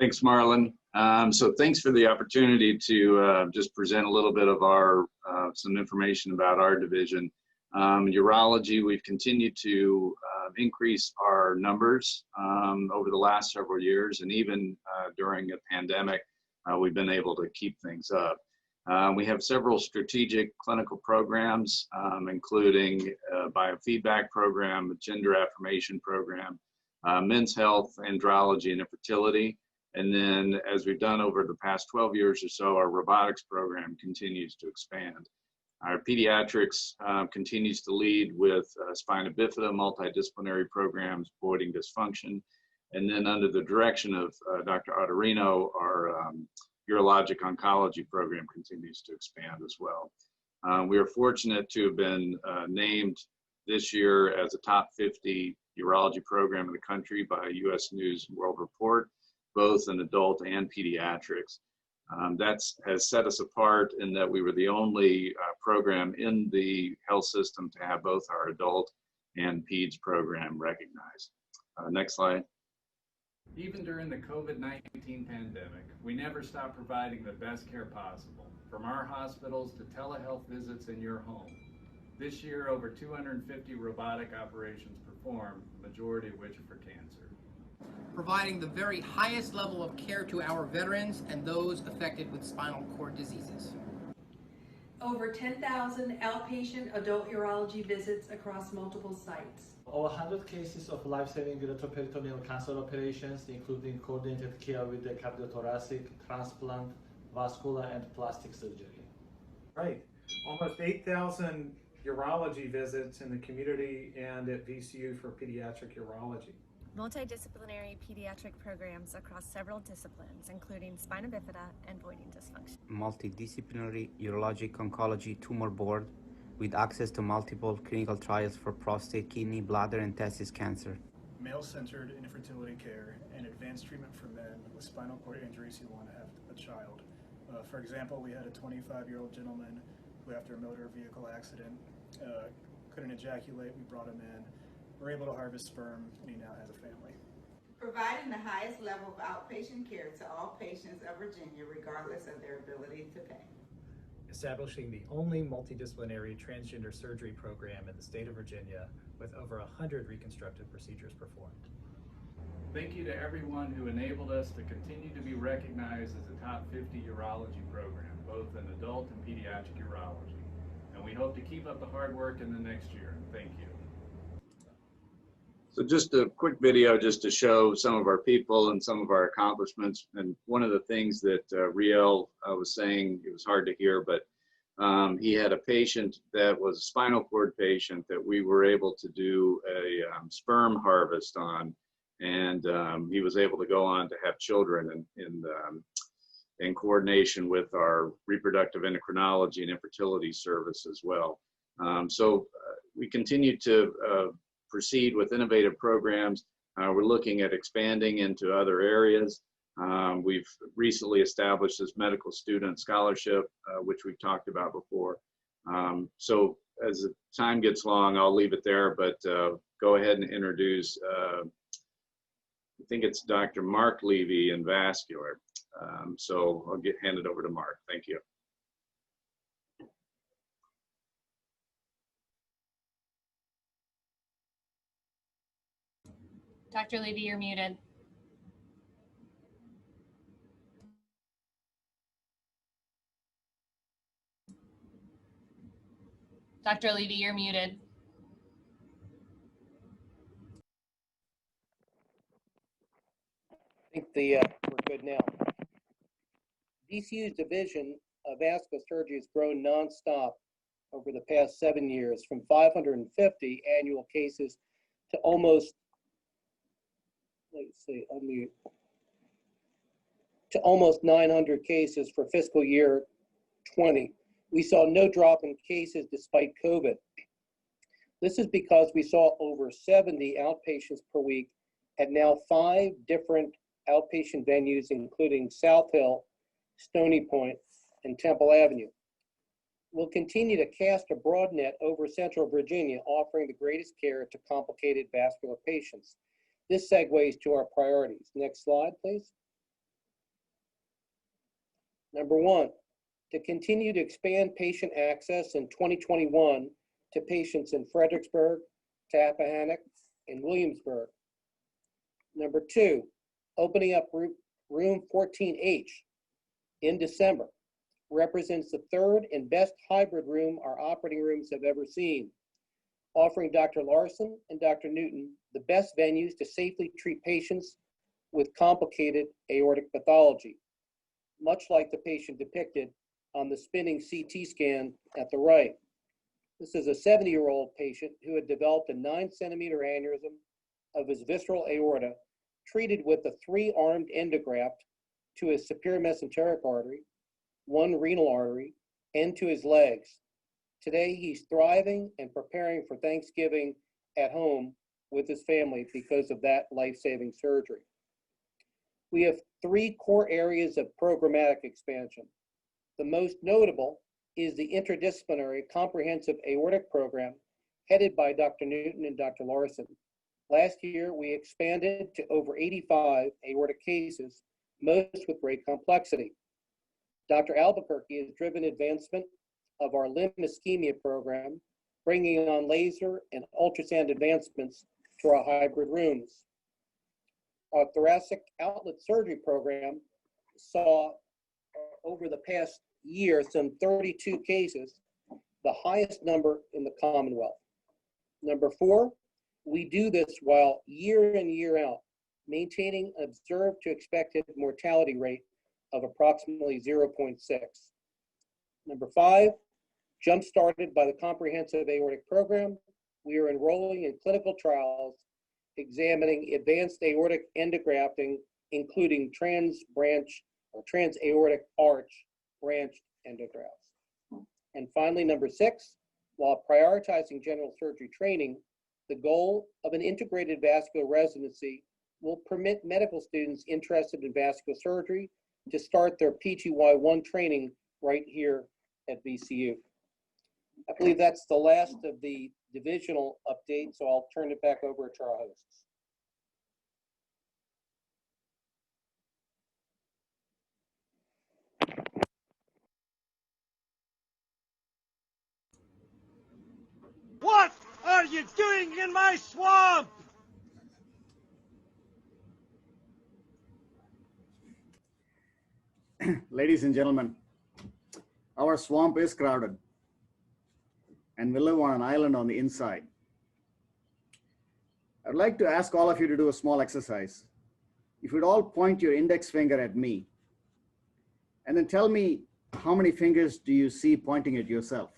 Thanks, Marlon. So thanks for the opportunity to just present a little bit of our some information about our division. Urology, we've continued to increase our numbers over the last several years, and even during a pandemic, we've been able to keep things up. We have several strategic clinical programs, including a biofeedback program, a gender affirmation program, men's health, andrology, and infertility. And then, as we've done over the past 12 years or so, our robotics program continues to expand. Our pediatrics continues to lead with spina bifida, multidisciplinary programs, voiding dysfunction. And then under the direction of Dr. Ottorino, our urologic oncology program continues to expand as well. We are fortunate to have been named this year as a top 50 urology program in the country by U.S. News and World Report, both in adult and pediatrics. That has set us apart in that we were the only program in the health system to have both our adult and peds program recognized. Next slide. Even during the COVID-19 pandemic, we never stopped providing the best care possible, from our hospitals to telehealth visits in your home. This year, over 250 robotic operations performed, majority of which are for cancer. Providing the very highest level of care to our veterans and those affected with spinal cord diseases. Over 10,000 outpatient adult urology visits across multiple sites. Over 100 cases of life-saving ureteroperitoneal cancer operations, including coordinated care with the cardiothoracic, transplant, vascular, and plastic surgery. Right. Almost 8,000 urology visits in the community and at VCU for pediatric urology. Multidisciplinary pediatric programs across several disciplines, including spina bifida and voiding dysfunction. Multidisciplinary urologic oncology tumor board with access to multiple clinical trials for prostate, kidney, bladder, and testis cancer. Male-centered infertility care and advanced treatment for men with spinal cord injuries who want to have a child. For example, we had a 25-year-old gentleman who, after a motor vehicle accident, couldn't ejaculate. We brought him in. We're able to harvest sperm, and he now has a family. Providing the highest level of outpatient care to all patients of Virginia, regardless of their ability to pay. Establishing the only multidisciplinary transgender surgery program in the state of Virginia with over 100 reconstructive procedures performed. Thank you to everyone who enabled us to continue to be recognized as a top 50 urology program, both in adult and pediatric urology. And we hope to keep up the hard work in the next year. Thank you. So just a quick video just to show some of our people and some of our accomplishments. And one of the things that Riel was saying, it was hard to hear, but he had a patient that was a spinal cord patient that we were able to do a sperm harvest on. And he was able to go on to have children in coordination with our reproductive endocrinology and infertility service as well. So we continue to proceed with innovative programs. We're looking at expanding into other areas. We've recently established this medical student scholarship, which we've talked about before. So as the time gets long, I'll leave it there, but go ahead and introduce, I think it's Dr. Mark Levy in vascular. So I'll hand it over to Mark. Thank you. Dr. Levy, you're muted. Dr. Levy, you're muted. I think we're good now. VCU's division of vascular surgery has grown nonstop over the past 7 years, from 550 annual cases to almost, almost 900 cases for fiscal year 20. We saw no drop in cases despite COVID. This is because we saw over 70 outpatients per week at now 5 different outpatient venues, including South Hill, Stony Point, and Temple Avenue. We'll continue to cast a broad net over Central Virginia, offering the greatest care to complicated vascular patients. This segues to our priorities. Next slide, please. Number one, to continue to expand patient access in 2021 to patients in Fredericksburg, Tappahannock, and Williamsburg. Number two, opening up room 14H in December represents the third and best hybrid room our operating rooms have ever seen, offering Dr. Larson and Dr. Newton the best venues to safely treat patients with complicated aortic pathology, much like the patient depicted on the spinning CT scan at the right. This is a 70-year-old patient who had developed a 9-centimeter aneurysm of his visceral aorta, treated with a 3-armed endograft to his superior mesenteric artery, 1 renal artery, and to his legs. Today, he's thriving and preparing for Thanksgiving at home with his family because of that life-saving surgery. We have 3 core areas of programmatic expansion. The most notable is the interdisciplinary comprehensive aortic program headed by Dr. Newton and Dr. Larson. Last year, we expanded to over 85 aortic cases, most with great complexity. Dr. Albuquerque has driven advancement of our limb ischemia program, bringing on laser and ultrasound advancements to our hybrid rooms. Our thoracic outlet surgery program saw over the past year some 32 cases, the highest number in the Commonwealth. Number 4, we do this while year in, year out, maintaining an observed to expected mortality rate of approximately 0.6. Number 5, jump-started by the comprehensive aortic program, we are enrolling in clinical trials examining advanced aortic endografting, including trans-branch or trans-aortic arch branched endografts. And finally, number 6, while prioritizing general surgery training, the goal of an integrated vascular residency will permit medical students interested in vascular surgery to start their PGY1 training right here at VCU. I believe that's the last of the divisional updates, so I'll turn it back over to our hosts. What are you doing in my swamp? Ladies and gentlemen, our swamp is crowded and we live on an island on the inside. I'd like to ask all of you to do a small exercise. If you'd all point your index finger at me and then tell me how many fingers do you see pointing at yourself?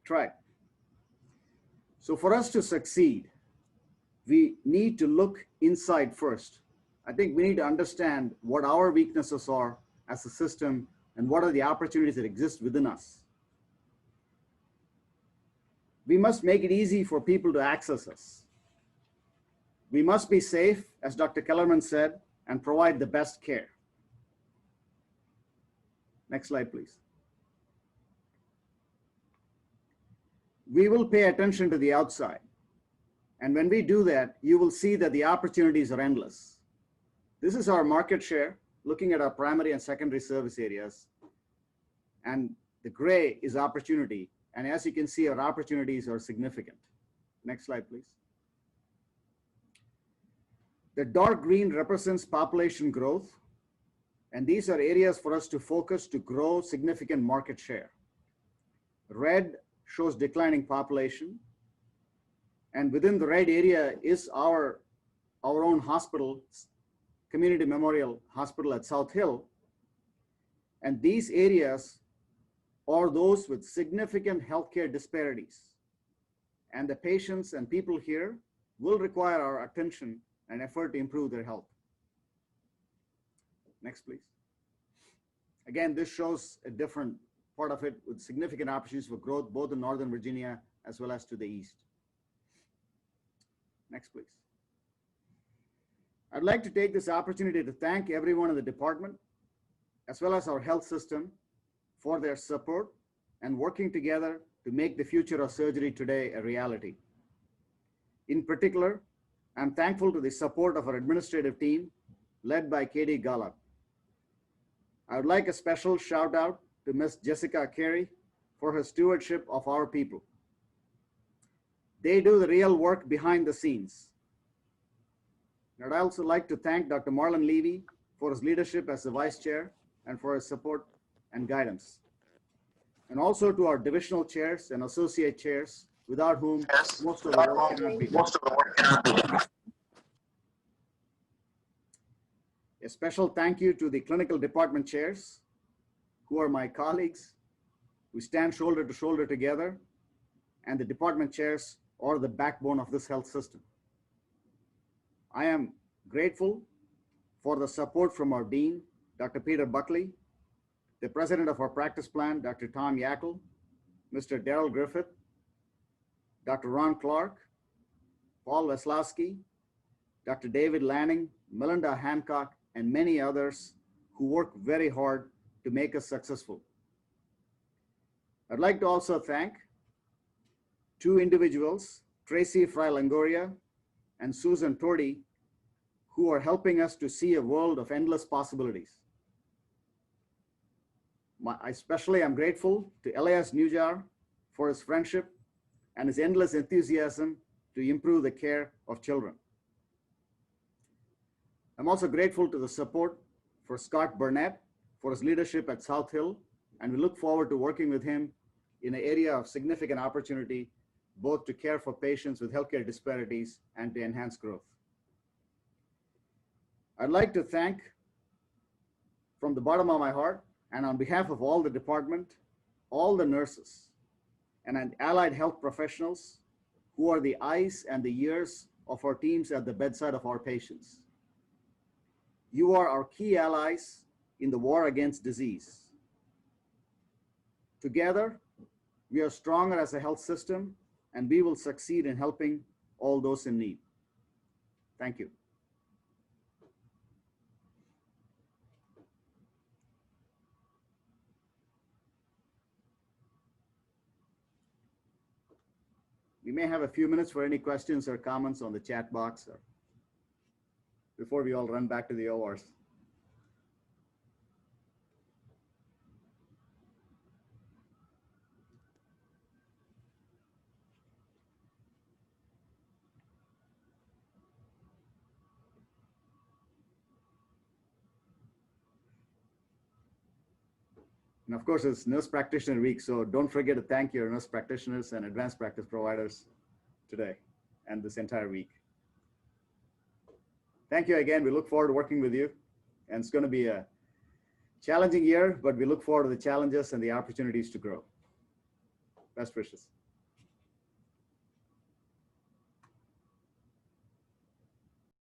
Try it. So for us to succeed, we need to look inside first. I think we need to understand what our weaknesses are as a system and what are the opportunities that exist within us. We must make it easy for people to access us. We must be safe, as Dr. Kellerman said, and provide the best care. Next slide, please. We will pay attention to the outside. And when we do that, you will see that the opportunities are endless. This is our market share, looking at our primary and secondary service areas. And the gray is opportunity. And as you can see, our opportunities are significant. Next slide, please. The dark green represents population growth. And these are areas for us to focus to grow significant market share. Red shows declining population. And within the red area is our own hospital, Community Memorial Hospital at South Hill. And these areas are those with significant healthcare disparities. And the patients and people here will require our attention and effort to improve their health. Next, please. Again, this shows a different part of it with significant opportunities for growth, both in Northern Virginia as well as to the east. Next, please. I'd like to take this opportunity to thank everyone in the department, as well as our health system, for their support and working together to make the future of surgery today a reality. In particular, I'm thankful to the support of our administrative team, led by Katie Gallup. I would like a special shout out to Ms. Jessica Carey for her stewardship of our people. They do the real work behind the scenes. And I'd also like to thank Dr. Marlon Levy for his leadership as the vice chair and for his support and guidance. And also to our divisional chairs and associate chairs, without whom most of the work cannot be done. A special thank you to the clinical department chairs, who are my colleagues. We stand shoulder to shoulder together, and the department chairs are the backbone of this health system. I am grateful for the support from our dean, Dr. Peter Buckley, the president of our practice plan, Dr. Tom Yackel, Mr. Darrell Griffith, Dr. Ron Clark, Paul Weslowski, Dr. David Lanning, Melinda Hancock, and many others who work very hard to make us successful. I'd like to also thank two individuals, Tracy Fry-Longoria and Susan Tordy, who are helping us to see a world of endless possibilities. Especially, I'm grateful to Elias Nujar for his friendship and his endless enthusiasm to improve the care of children. I'm also grateful to the support for Scott Burnett for his leadership at South Hill, and we look forward to working with him in an area of significant opportunity, both to care for patients with healthcare disparities and to enhance growth. I'd like to thank, from the bottom of my heart and on behalf of all the department, all the nurses and allied health professionals who are the eyes and the ears of our teams at the bedside of our patients. You are our key allies in the war against disease. Together, we are stronger as a health system, and we will succeed in helping all those in need. Thank you. We may have a few minutes for any questions or comments on the chat box or before we all run back to the ORs. And of course, it's Nurse Practitioner Week, so don't forget to thank your nurse practitioners and advanced practice providers today and this entire week. Thank you again. We look forward to working with you. And it's going to be a challenging year, but we look forward to the challenges and the opportunities to grow. Best wishes.